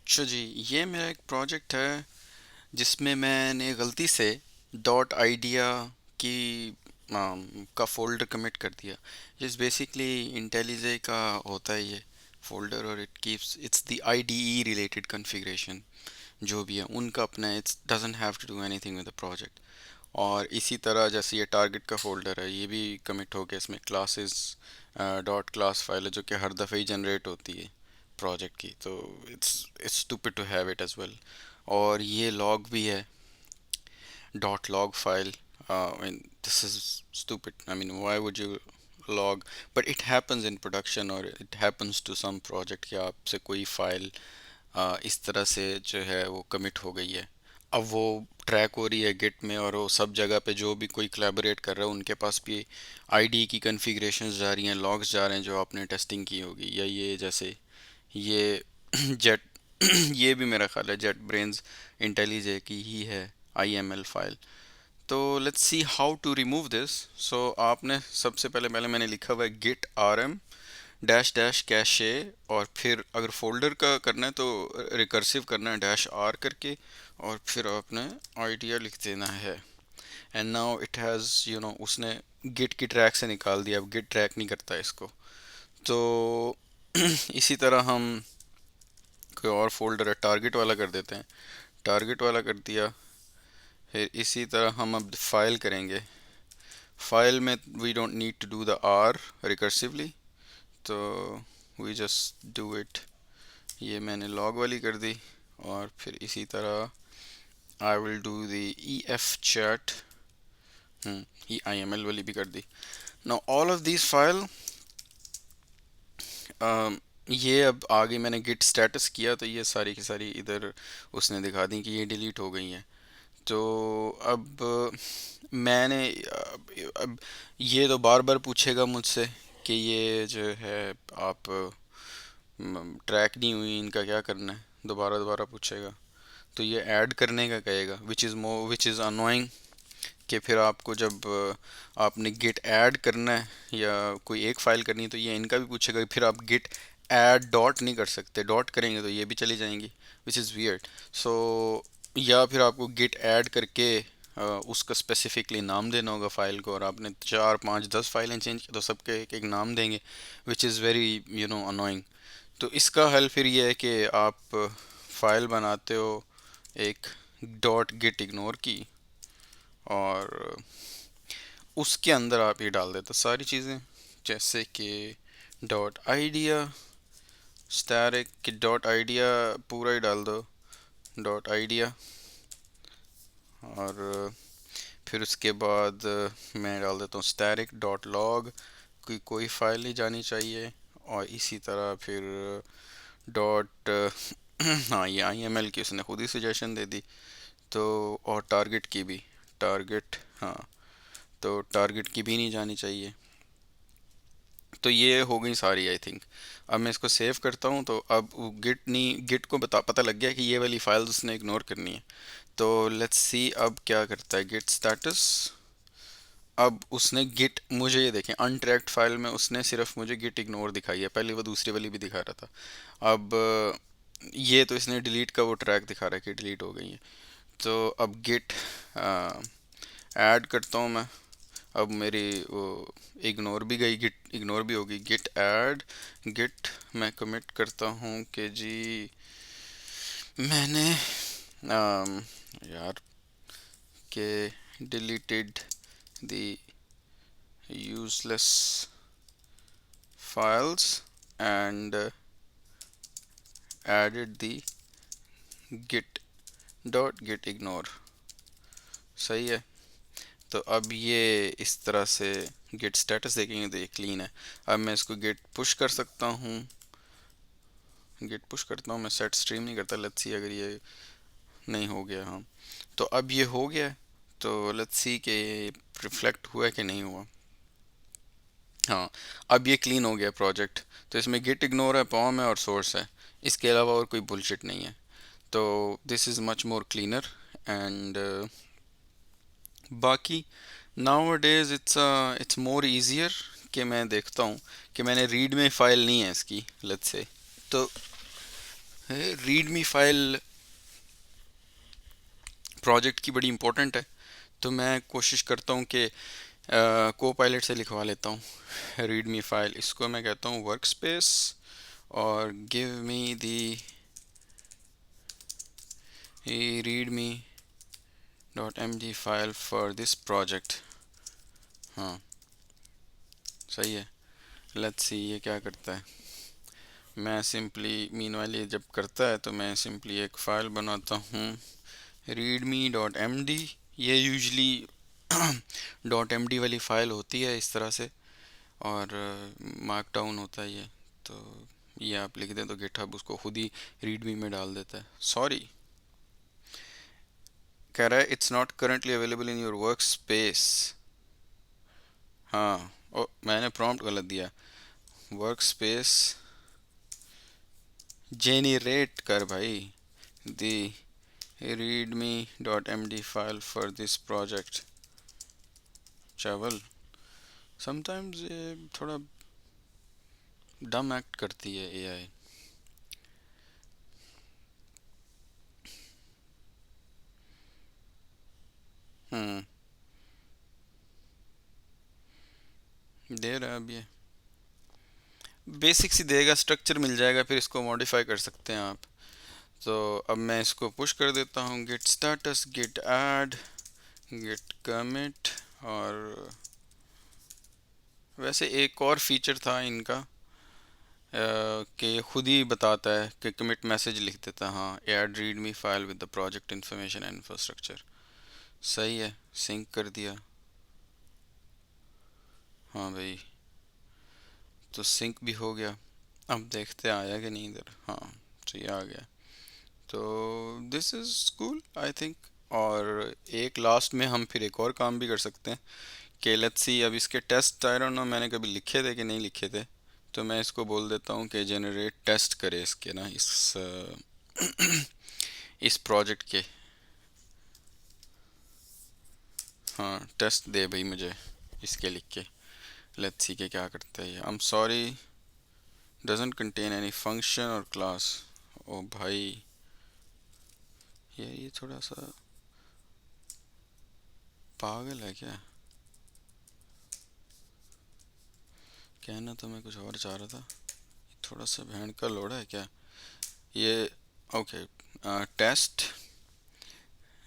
अच्छा जी, ये मेरा एक प्रोजेक्ट है जिसमें मैंने गलती से डॉट आइडिया की का फोल्डर कमिट कर दिया। इस बेसिकली इंटेलिजे का होता है ये फोल्डर, और it keeps it's the IDE related configuration जो भी है उनका अपना, it's doesn't have to do anything with the project. और इसी तरह जैसे ये टारगेट का फोल्डर है, ये भी कमिट हो गया। इसमें क्लासेस डॉट क्लास फाइल है जो कि हर दफ़े ही जनरेट होती है प्रोजेक्ट की, तो it's stupid to have it as well. और ये लॉग भी है, dot log file. I mean, this is stupid. I mean, why would you log? But it happens in production, or it happens to some project कि आपसे कोई file इस तरह से जो है वो कमिट हो गई है। अब वो ट्रैक हो रही है गिट में, और वो सब जगह पे जो भी कोई कोलैबोरेट कर रहा है उनके पास भी आईडी की कॉन्फ़िगरेशंस जा रही हैं, लॉग्स जा रहे हैं जो आपने टेस्टिंग की होगी। या ये जैसे ये जेट ये भी मेरा ख्याल है जेट ब्रेन्स इंटेलिजे की ही है आईएमएल फाइल। तो let's see how to remove this. So आपने सबसे पहले पहले मैंने लिखा हुआ है git RM dash dash cache, और फिर अगर फोल्डर का करना है तो रिकर्सिव करना है डैश आर करके, और फिर आपने आइडिया लिख देना है। एंड नाउ इट हैज़ उसने गिट की ट्रैक से निकाल दिया। अब गिट ट्रैक नहीं करता इसको। तो इसी तरह हम कोई और फोल्डर है टारगेट वाला कर देते हैं, टारगेट वाला कर दिया। फिर इसी तरह हम अब फाइल करेंगे। फाइल में we don't need to do the R recursively, तो वी जस्ट डू इट। ये मैंने लॉग वाली कर दी। और फिर इसी तरह I will do the E F chat, E I M L वाली भी कर दी। Now all of this file, ये अब आगे मैंने गिट स्टेटस किया तो ये सारी की सारी इधर उसने दिखा दी कि ये डिलीट हो गई हैं। तो अब मैंने अब ये तो बार बार पूछेगा मुझसे कि ये जो है आप ट्रैक नहीं हुई, इनका क्या करना है, दोबारा दोबारा पूछेगा। तो ये ऐड करने का कहेगा, विच इज़ अनोइंग। कि फिर आपको जब आपने गिट ऐड करना है या कोई एक फ़ाइल करनी है तो ये इनका भी पूछेगा। फिर आप गिट ऐड डॉट नहीं कर सकते, डॉट करेंगे तो ये भी चली जाएंगी, विच इज़ वियर्ड। सो या फिर आपको गिट ऐड करके उसका स्पेसिफिकली नाम देना होगा फ़ाइल को, और आपने 4 5 10 फाइलें चेंज की तो सबके एक एक नाम देंगे, विच इज़ वेरी अनोइंग। तो इसका हल फिर ये है कि आप फाइल बनाते हो एक डॉट गिट इग्नोर की, और उसके अंदर आप ये डाल देते सारी चीज़ें, जैसे कि डॉट आइडिया स्टैटिक कि डॉट आइडिया पूरा ही डाल दो, डॉट आइडिया। और फिर उसके बाद मैं डाल देता हूँ स्टैटिक डॉट लॉग, कोई फाइल नहीं जानी चाहिए। और इसी तरह फिर डॉट हाँ, ये आई एम एल की उसने खुद ही सजेशन दे दी। तो और टारगेट की भी, टारगेट, हाँ, तो टारगेट की भी नहीं जानी चाहिए। तो ये हो गई सारी आई थिंक। अब मैं इसको सेव करता हूँ तो अब गिट नहीं, गिट को पता लग गया कि ये वाली फाइल्स उसने इग्नोर करनी है। तो लेट्स सी अब क्या करता है गिट स्टेटस। अब उसने गिट, मुझे ये देखें अनट्रैक्ड फाइल में उसने सिर्फ मुझे गिट इग्नोर दिखाई है, पहले वो दूसरी वाली भी दिखा रहा था। अब ये तो इसने डिलीट का वो ट्रैक दिखा रहा है कि डिलीट हो गई है। तो अब गिट ऐड करता हूँ मैं। अब मेरी वो इग्नोर भी गई, गिट इग्नोर भी होगी। गिट ऐड, गिट मैं कमिट करता हूँ कि जी मैंने यार के deleted the useless files and added the git dot git ignore। सही है। तो अब ये इस तरह से git स्टेटस देखेंगे तो ये क्लीन है। अब मैं इसको git पुश कर सकता हूँ, git पुश करता हूँ मैं, सेट स्ट्रीम नहीं करता। लेट्स सी अगर ये नहीं हो गया, हाँ, तो अब ये हो गया। तो लेट्स सी कि रिफ्लेक्ट हुआ कि नहीं हुआ। हाँ, अब ये क्लीन हो गया प्रोजेक्ट। तो इसमें गिट इग्नोर है, पॉम है और सोर्स है, इसके अलावा और कोई बुलशिट नहीं है। तो this is much more cleaner. And बाकी now days it's more easier कि मैं देखता हूँ कि मैंने रीड में फ़ाइल नहीं है इसकी, लेट्स से। तो है रीड मी फाइल प्रोजेक्ट की बड़ी इंपॉर्टेंट है। तो मैं कोशिश करता हूँ कि को पायलट से लिखवा लेता हूँ रीड मी फाइल। इसको मैं कहता हूँ वर्क स्पेस और give me the readme dot M D file for this project. हाँ, सही है। लेट्स सी ये क्या करता है। मैं सिंपली मीनवाइल ये जब करता है तो मैं सिंपली एक फ़ाइल बनाता हूँ readme डॉट एम डी। ये यूजली डॉट एम डी वाली फ़ाइल होती है इस तरह से, और मार्क डाउन होता है ये। तो ये आप लिख दें तो गिटहब उसको खुद ही रीडमी में डाल देता है। सॉरी, कह रहा है it's not currently available in your work space. हाँ, ओ मैंने प्रॉम्प्ट गलत दिया। वर्क स्पेस जेनरेट कर भाई the readme dot M D file for this project. चावल समटाइम्स ये थोड़ा डम एक्ट करती है एआई। हम्म, दे रहा है अब ये बेसिक सी देगा, स्ट्रक्चर मिल जाएगा, फिर इसको मॉडिफाई कर सकते हैं आप। तो अब मैं इसको पुश कर देता हूँ git status git add git commit. और वैसे एक और फीचर था इनका कि खुद ही बताता है कि कमिट मैसेज लिख देता है। हाँ, add read me file with the project information and infrastructure. सही है, सिंक कर दिया। हाँ भाई, तो सिंक भी हो गया। अब देखते हैं आया कि नहीं इधर। हाँ, तो ये आ गया। तो this is cool I think. और एक लास्ट में हम फिर एक और काम भी कर सकते हैं कि लेट्स सी, अब इसके टेस्ट आई डोंट नो मैंने कभी लिखे थे कि नहीं लिखे थे। तो मैं इसको बोल देता हूँ कि जनरेट टेस्ट करे इसके ना इस प्रोजेक्ट के। हाँ, टेस्ट दे भाई मुझे इसके लिख के। लेट्स सी के क्या करता है ये। I am sorry doesn't contain any function और क्लास। ओ भाई, ये थोड़ा सा पागल है क्या। कहना तो मैं कुछ और चाह रहा था। थोड़ा सा भैंड का लोड़ा है क्या ये। Okay, test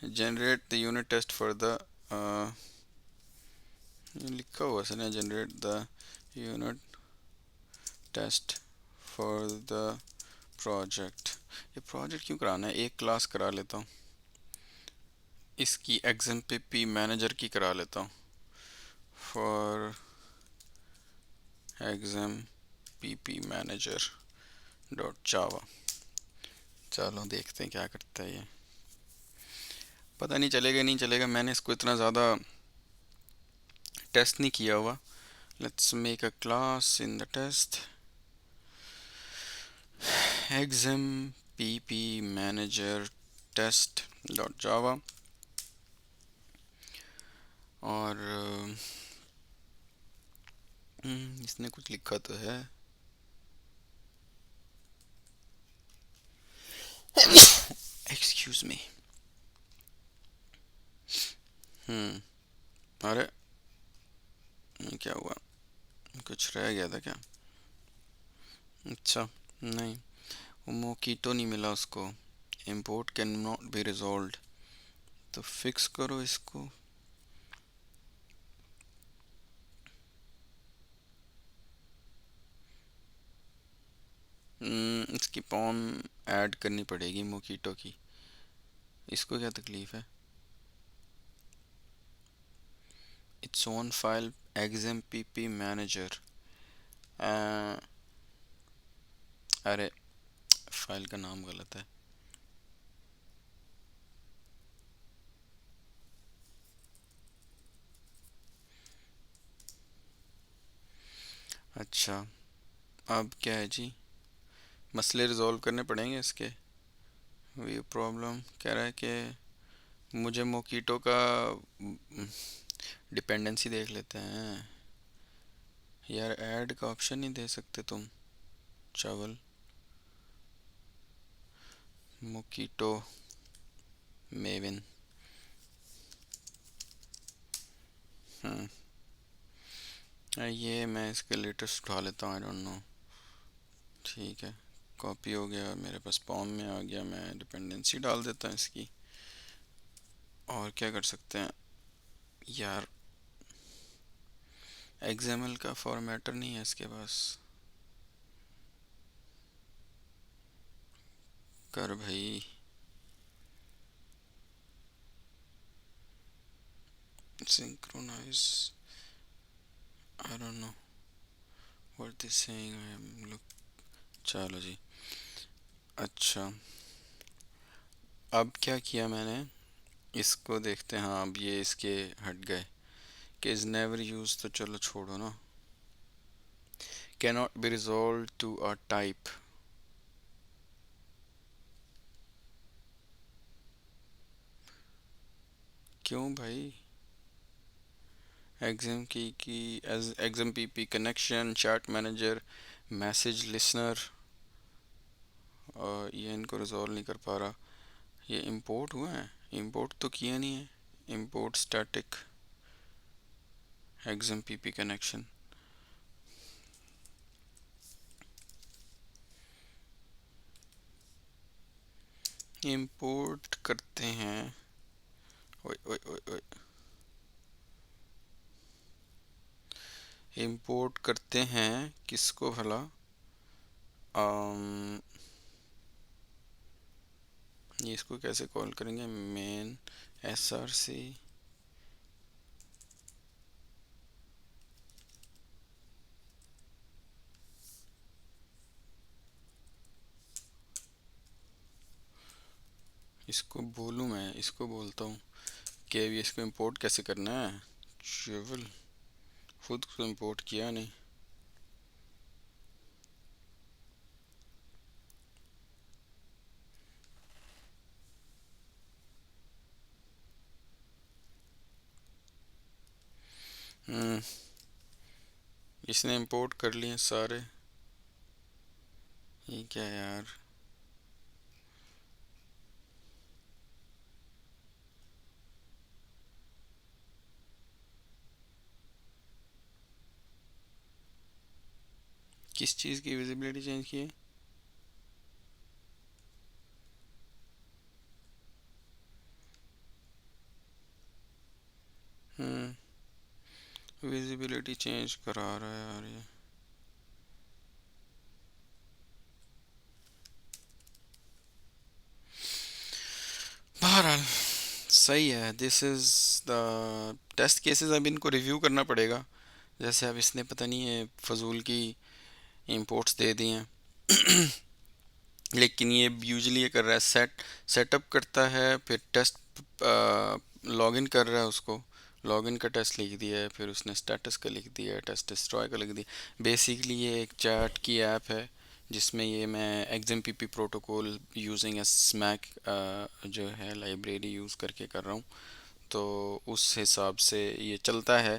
generate the unit test for the लिखा हुआ है ना, generate the unit test for the project. ये प्रोजेक्ट क्यों कराना है, एक क्लास करा लेता हूँ। इसकी एग्जाम पी मैनेजर की करा लेता हूँ for exam P manager dot जावा। चलो देखते हैं क्या करता है ये। पता नहीं चलेगा नहीं चलेगा, मैंने इसको इतना ज़्यादा टेस्ट नहीं किया हुआ। Let's make a class in the test exam P manager test dot java. और इसने कुछ लिखा तो है। Excuse me. अरे ये क्या हुआ, कुछ रह गया था क्या। अच्छा, नहीं, वो मोकीटो नहीं मिला उसको। import can not be resolved. तो फिक्स करो इसको। इसकी पॉम ऐड करनी पड़ेगी मोकीटो की। इसको क्या तकलीफ है। Its own file exam P manager. अरे फाइल का नाम गलत है। अच्छा, अब क्या है जी, मसले रिजॉल्व करने पड़ेंगे इसके। ये प्रॉब्लम कह रहा है कि मुझे मोकीटो का डिपेंडेंसी देख लेते हैं। यार ऐड का ऑप्शन नहीं दे सकते तुम, चावल। मोकीटो मेविन। हम्म ये मैं इसके लेटेस्ट उठा लेता हूँ, आई डोंट नो। ठीक है, कॉपी हो गया, मेरे पास पॉम में आ गया, मैं डिपेंडेंसी डाल देता हूँ इसकी। और क्या कर सकते हैं यार, एक्सएमएल का फॉर्मेटर नहीं है इसके पास। कर भाई। Synchronize, I don't know what this saying, I am look. चलो जी। अच्छा, अब क्या किया मैंने, इसको देखते हैं। हाँ, अब ये इसके हट गए कि इज नेवर यूज, तो चलो छोड़ो ना। Cannot be resolve to a type. क्यों भाई? एग्जाम की एज exam PP connection, chat manager, message listener, ये इनको रिजॉल्व नहीं कर पा रहा। ये इंपोर्ट हुआ है, इंपोर्ट तो किया नहीं है। Import static exam PP connection. Import करते हैं। ओए ओए ओए ओए, इंपोर्ट करते हैं किसको भला? अम, ये इसको कैसे कॉल करेंगे? Main src। इसको बोलूँ, मैं इसको बोलता हूँ कि अभी इसको इंपोर्ट कैसे करना है। ट्रेवल, खुद को इंपोर्ट किया नहीं। हम्म इसने इंपोर्ट कर लिए सारे। ये क्या यार? किस चीज़ की विजिबिलिटी चेंज की है? विजिबिलिटी चेंज करा रहा है यार ये। बहरहाल सही है। This is the test cases. अब इनको रिव्यू करना पड़ेगा। जैसे अब इसने पता नहीं है फजूल की इंपोर्ट्स दे दी हैं। लेकिन ये यूजली ये कर रहा है, सेटअप करता है, फिर टेस्ट लॉगिन कर रहा है उसको। लॉगिन का टेस्ट लिख दिया है, फिर उसने स्टेटस का लिख दिया है, टेस्ट डिस्ट्रॉय का लिख दिया। बेसिकली ये एक चैट की ऐप है जिसमें ये मैं एग्जाम पीपी प्रोटोकॉल यूजिंग ए स्मैक जो है लाइब्रेरी यूज़ करके कर रहा हूँ। तो उस हिसाब से ये चलता है।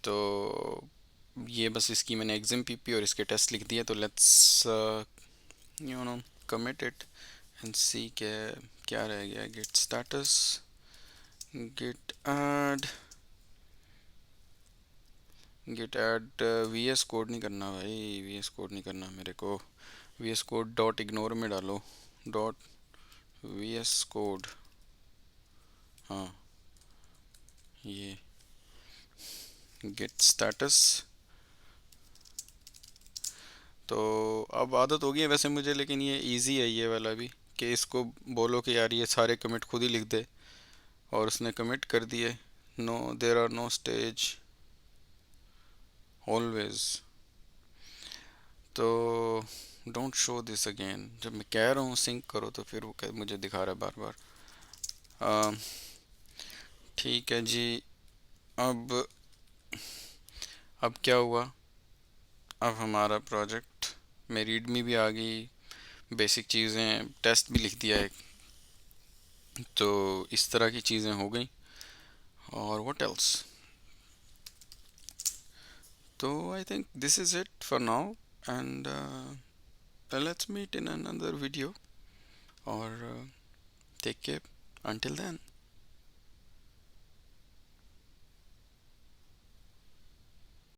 तो ये बस इसकी मैंने एग्जाम पीपी और इसके टेस्ट लिख दिया। तो let's you know commit it and see क्या रह गया। git status, git add vs code नहीं करना भाई, vs code नहीं करना मेरे को। vs code डॉट इग्नोर में डालो, डॉट vs code। हाँ, ये git status। तो अब आदत हो गई है वैसे मुझे, लेकिन ये इजी है ये वाला भी, कि इसको बोलो कि यार ये सारे कमिट खुद ही लिख दे, और उसने कमिट कर दिए। No, there are no stage always. तो डोंट शो दिस अगेन। जब मैं कह रहा हूँ सिंक करो तो फिर वो मुझे दिखा रहा है बार बार। ठीक है जी। अब अब क्या हुआ, अब हमारा प्रोजेक्ट में रीडमी भी आ गई, बेसिक चीज़ें, टेस्ट भी लिख दिया है। तो इस तरह की चीज़ें हो गई। और व्हाट एल्स? तो I think this is it for now, and let's meet in another video. और टेक केयर अंटिल देन।